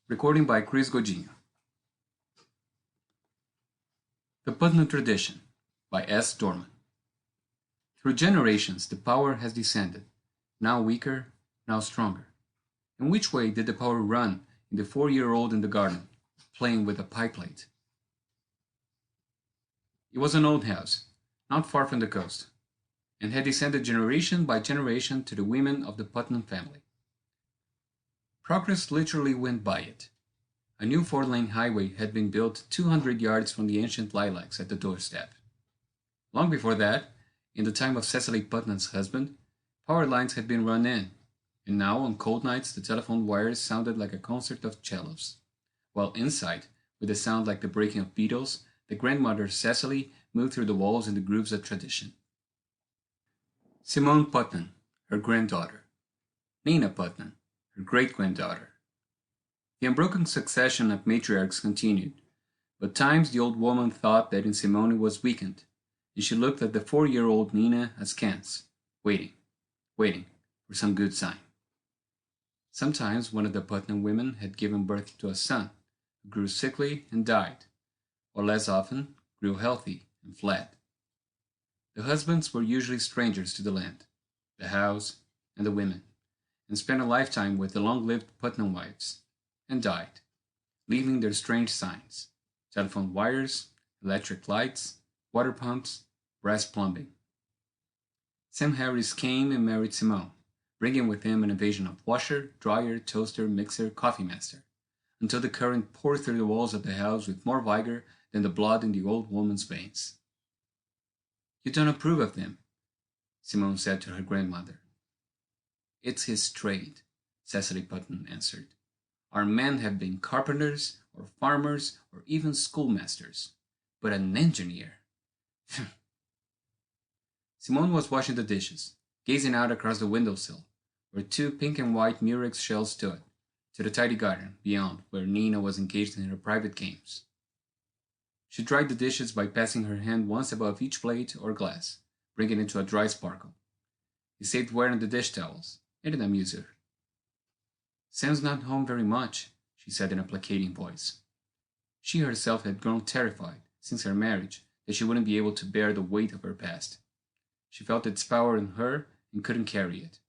Recording by Chris Godinho. The Putnam Tradition by S. Dorman. Through generations the power has descended, now weaker, now stronger. In which way did the power run in the 4-year-old in the garden, playing with a pie plate? It was an old house, not far from the coast, and had descended generation by generation to the women of the Putnam family. Progress literally went by it. A new 4-lane highway had been built 200 yards from the ancient lilacs at the doorstep. Long before that, in the time of Cecily Putnam's husband, power lines had been run in, and now on cold nights the telephone wires sounded like a concert of cellos, while inside, with a sound like the breaking of beetles, the grandmother Cecily moved through the walls in the grooves of tradition. Simone Putnam, her granddaughter. Nina Putnam, her great-granddaughter. The unbroken succession of matriarchs continued, but times the old woman thought that in Simone was weakened, and she looked at the 4-year-old Nina askance, waiting for some good sign. Sometimes one of the Putnam women had given birth to a son, who grew sickly and died, or less often grew healthy and fled. The husbands were usually strangers to the land, the house, and the women, and spent a lifetime with the long-lived Putnam wives, and died, leaving their strange signs: telephone wires, electric lights, water pumps, brass plumbing. Sam Harris came and married Simone, bringing with him an invasion of washer, dryer, toaster, mixer, coffee master, until the current poured through the walls of the house with more vigor than the blood in the old woman's veins. "You don't approve of them," Simone said to her grandmother. "It's his trade," Cecily Putnam answered. "Our men have been carpenters, or farmers, or even schoolmasters. But an engineer!" Simone was washing the dishes, gazing out across the windowsill, where 2 pink and white murex shells stood, to the tidy garden beyond, where Nina was engaged in her private games. She dried the dishes by passing her hand once above each plate or glass, bringing it to a dry sparkle. He saved wearing the dish towels. It didn't amuse her. "Sam's not home very much," she said in a placating voice. She herself had grown terrified, since her marriage, that she wouldn't be able to bear the weight of her past. She felt its power in her and couldn't carry it.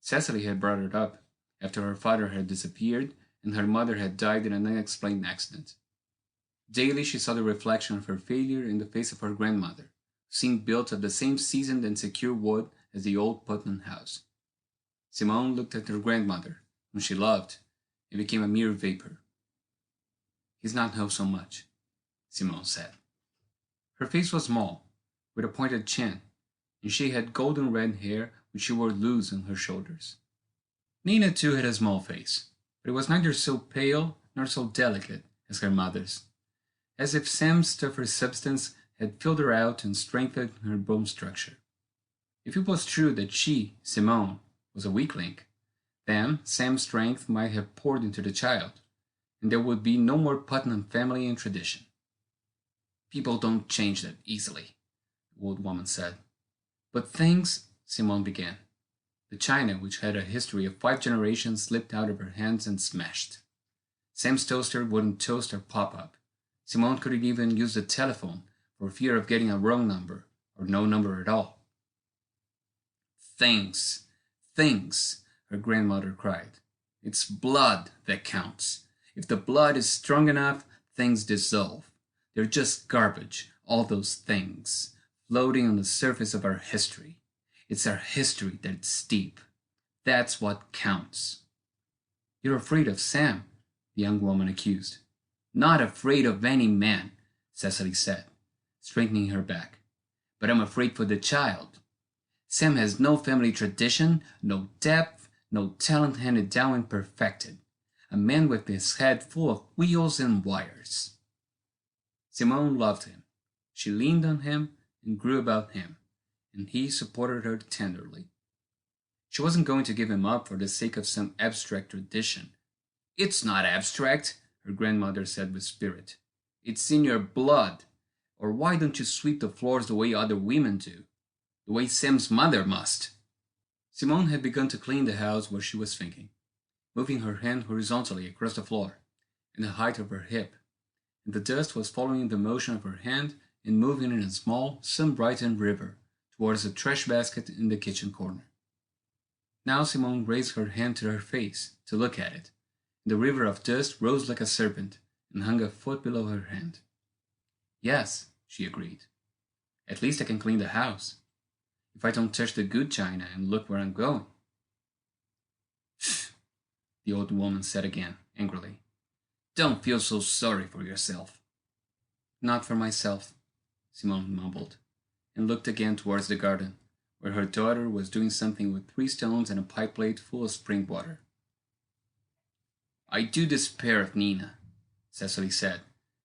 Cecily had brought her up, after her father had disappeared and her mother had died in an unexplained accident. Daily she saw the reflection of her failure in the face of her grandmother, who seemed built of the same seasoned and secure wood as the old Putnam house. Simone looked at her grandmother, whom she loved, and became a mere vapor. "He's not home so much," Simone said. Her face was small, with a pointed chin, and she had golden red hair which she wore loose on her shoulders. Nina too had a small face, but it was neither so pale nor so delicate as her mother's, as if Sam's tougher substance had filled her out and strengthened her bone structure. If it was true that she, Simone, was a weak link, then Sam's strength might have poured into the child, and there would be no more Putnam family and tradition. "People don't change that easily," the old woman said. "But things," Simone began. The china, which had a history of 5 generations, slipped out of her hands and smashed. Sam's toaster wouldn't toast or pop up. Simone couldn't even use the telephone for fear of getting a wrong number, or no number at all. "Things, things," her grandmother cried. "It's blood that counts. If the blood is strong enough, things dissolve. They're just garbage, all those things, floating on the surface of our history. It's our history that's deep. That's what counts." "You're afraid of Sam," the young woman accused. "Not afraid of any man," Cecily said, straightening her back. "But I'm afraid for the child. Sam has no family tradition, no depth, no talent handed down and perfected. A man with his head full of wheels and wires." Simone loved him. She leaned on him and grew about him, and he supported her tenderly. She wasn't going to give him up for the sake of some abstract tradition. "It's not abstract," her grandmother said with spirit. "It's in your blood. Or why don't you sweep the floors the way other women do? The way Sam's mother must." Simone had begun to clean the house while she was thinking. moving her hand horizontally across the floor, in the height of her hip, and the dust was following the motion of her hand and moving in a small, sun-brightened river towards a trash basket in the kitchen corner. Now Simone raised her hand to her face to look at it, and the river of dust rose like a serpent and hung a foot below her hand. Yes, she agreed. At least I can clean the house. If I don't touch the good china and look where I'm going. The old woman said again, angrily. Don't feel so sorry for yourself. Not for myself, Simone mumbled, and looked again towards the garden, where her daughter was doing something with 3 stones and a pipe plate full of spring water. I do despair of Nina, Cecily said,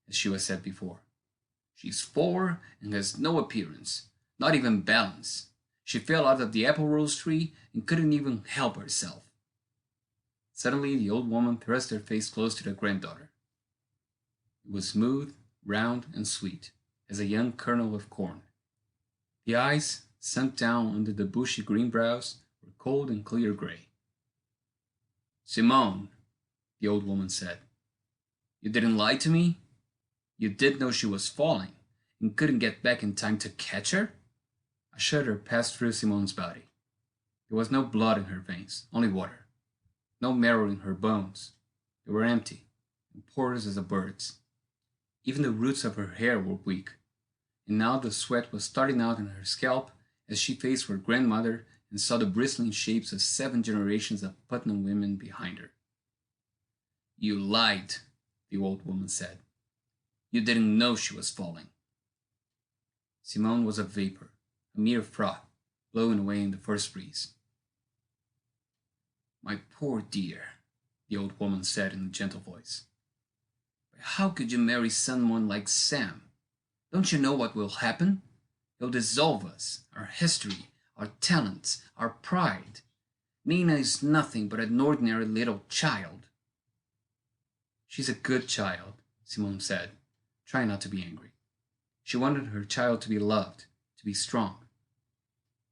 as she was said before. She's 4 and has no appearance, not even balance. She fell out of the apple rose tree and couldn't even help herself. Suddenly the old woman thrust her face close to the granddaughter. It was smooth, round, and sweet, as a young kernel of corn. The eyes, sunk down under the bushy green brows, were cold and clear gray. Simone, the old woman said, you didn't lie to me? You did know she was falling, and couldn't get back in time to catch her? A shudder passed through Simone's body. There was no blood in her veins, only water. No marrow in her bones. They were empty, and porous as a bird's. Even the roots of her hair were weak, and now the sweat was starting out on her scalp as she faced her grandmother and saw the bristling shapes of 7 generations of Putnam women behind her. You lied, the old woman said. You didn't know she was falling. Simone was a vapor, a mere froth, blowing away in the first breeze. My poor dear, the old woman said in a gentle voice. But how could you marry someone like Sam? Don't you know what will happen? He'll dissolve us, our history, our talents, our pride. Nina is nothing but an ordinary little child. She's a good child, Simone said, trying not to be angry. She wanted her child to be loved, to be strong.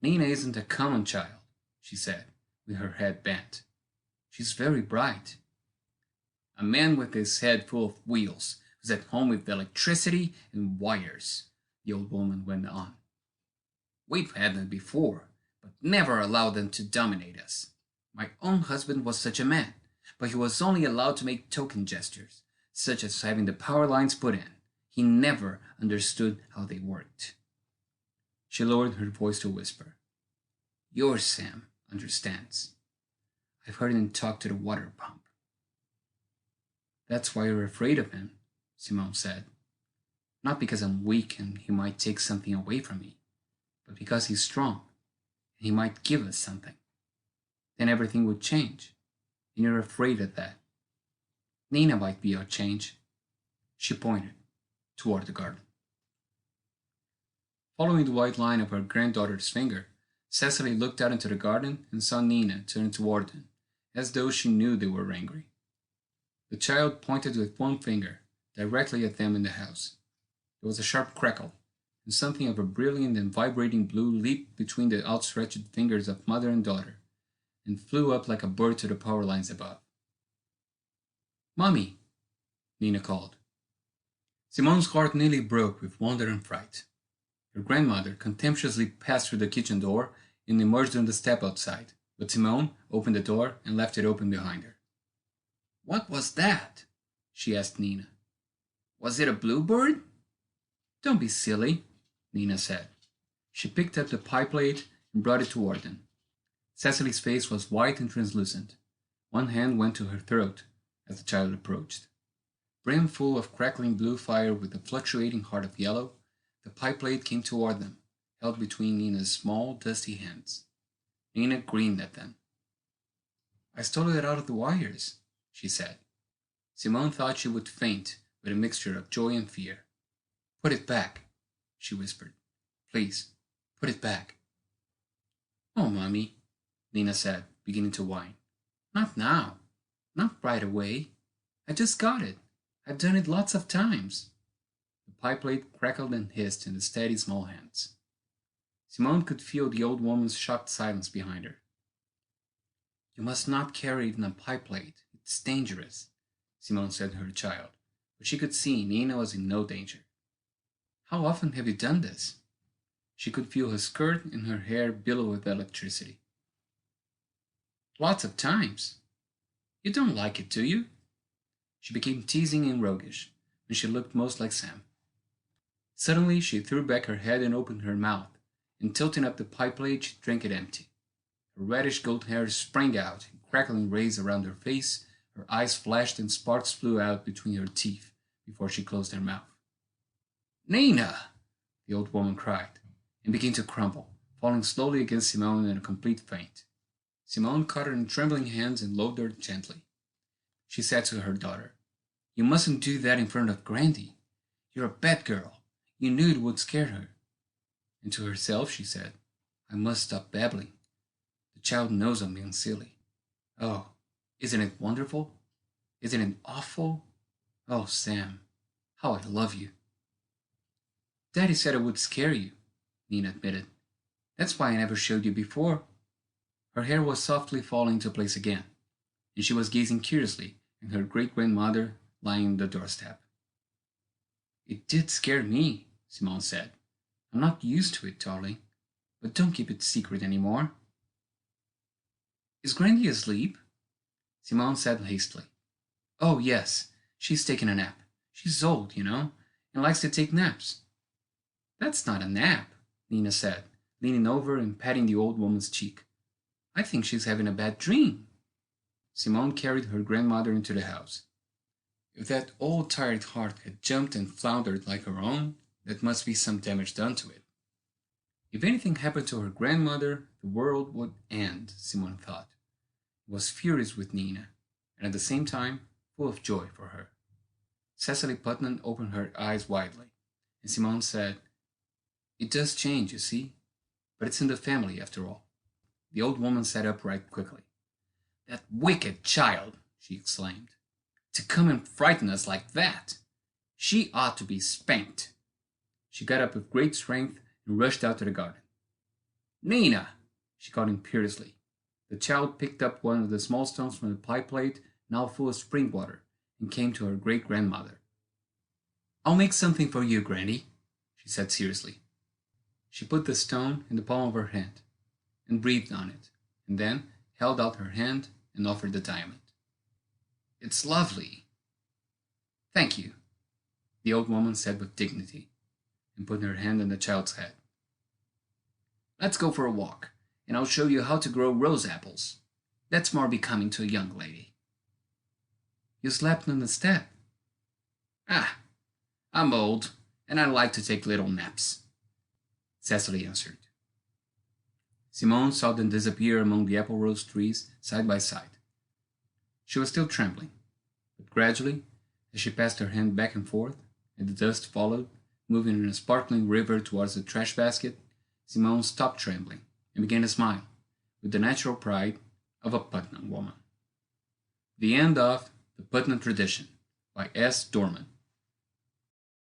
Nina isn't a common child, she said, with her head bent. She's very bright. A man with his head full of wheels, who's at home with electricity and wires, the old woman went on. We've had them before, but never allowed them to dominate us. My own husband was such a man, but he was only allowed to make token gestures, such as having the power lines put in. He never understood how they worked. She lowered her voice to a whisper. Your Sam understands. I've heard him talk to the water pump. That's why you're afraid of him, Simone said. Not because I'm weak and he might take something away from me, but because he's strong and he might give us something. Then everything would change, and you're afraid of that. Nina might be our change. She pointed toward the garden. Following the white line of her granddaughter's finger, Cecily looked out into the garden and saw Nina turn toward them, as though she knew they were angry. The child pointed with one finger directly at them in the house. There was a sharp crackle, and something of a brilliant and vibrating blue leaped between the outstretched fingers of mother and daughter, and flew up like a bird to the power lines above. Mommy, Nina called. Simone's heart nearly broke with wonder and fright. Her grandmother contemptuously passed through the kitchen door and emerged on the step outside, but Simone opened the door and left it open behind her. What was that? She asked Nina. Was it a bluebird? Don't be silly, Nina said. She picked up the pie plate and brought it toward them. Cecily's face was white and translucent. One hand went to her throat as the child approached. Brimful of crackling blue fire with a fluctuating heart of yellow, the pie plate came toward them, held between Nina's small, dusty hands. Nina grinned at them. I stole it out of the wires, she said. Simone thought she would faint with a mixture of joy and fear. Put it back, she whispered. Please, put it back. Oh, Mommy, Nina said, beginning to whine. Not now. Not right away. I just got it. I've done it lots of times. The pie plate crackled and hissed in the steady small hands. Simone could feel the old woman's shocked silence behind her. You must not carry it in a pie plate. It's dangerous, Simone said to her child, but she could see Nina was in no danger. How often have you done this? She could feel her skirt and her hair billow with electricity. Lots of times. You don't like it, do you? She became teasing and roguish, and she looked most like Sam. Suddenly she threw back her head and opened her mouth, and tilting up the pie plate she drank it empty. Her reddish gold hair sprang out in crackling rays around her face, her eyes flashed and sparks flew out between her teeth before she closed her mouth. Nina! The old woman cried, and began to crumble, falling slowly against Simone in a complete faint. Simone caught her in trembling hands and lowered her gently. She said to her daughter, You mustn't do that in front of Grandy. You're a bad girl. You knew it would scare her. And to herself she said, I must stop babbling. The child knows I'm being silly. Oh, isn't it wonderful? Isn't it awful? Oh, Sam, how I love you. Daddy said it would scare you, Nina admitted. That's why I never showed you before. Her hair was softly falling into place again, and she was gazing curiously at her great-grandmother lying on the doorstep. It did scare me, Simone said. I'm not used to it, darling, but don't keep it secret any more. Is Grandy asleep? Simone said hastily. Oh, yes, she's taking a nap. She's old, you know, and likes to take naps. That's not a nap, Nina said, leaning over and patting the old woman's cheek. I think she's having a bad dream. Simone carried her grandmother into the house. If that old tired heart had jumped and floundered like her own, that must be some damage done to it. If anything happened to her grandmother, the world would end, Simone thought. He was furious with Nina, and at the same time full of joy for her. Cecily Putnam opened her eyes widely, and Simone said, It does change, you see, but it's in the family after all. The old woman sat upright quickly. That wicked child, she exclaimed. To come and frighten us like that! She ought to be spanked. She got up with great strength and rushed out to the garden. Nina! She called imperiously. The child picked up one of the small stones from the pie plate, now full of spring water, and came to her great-grandmother. I'll make something for you, Granny, she said seriously. She put the stone in the palm of her hand, and breathed on it, and then held out her hand and offered the diamond. It's lovely. Thank you, the old woman said with dignity, and put her hand on the child's head. Let's go for a walk, and I'll show you how to grow rose apples. That's more becoming to a young lady. You slept on the step. Ah, I'm old, and I like to take little naps, Cecily answered. Simone saw them disappear among the apple rose trees side by side. She was still trembling, but gradually, as she passed her hand back and forth, and the dust followed, moving in a sparkling river towards the trash basket, Simone stopped trembling and began to smile, with the natural pride of a Putnam woman. The end of The Putnam Tradition by S. Dorman.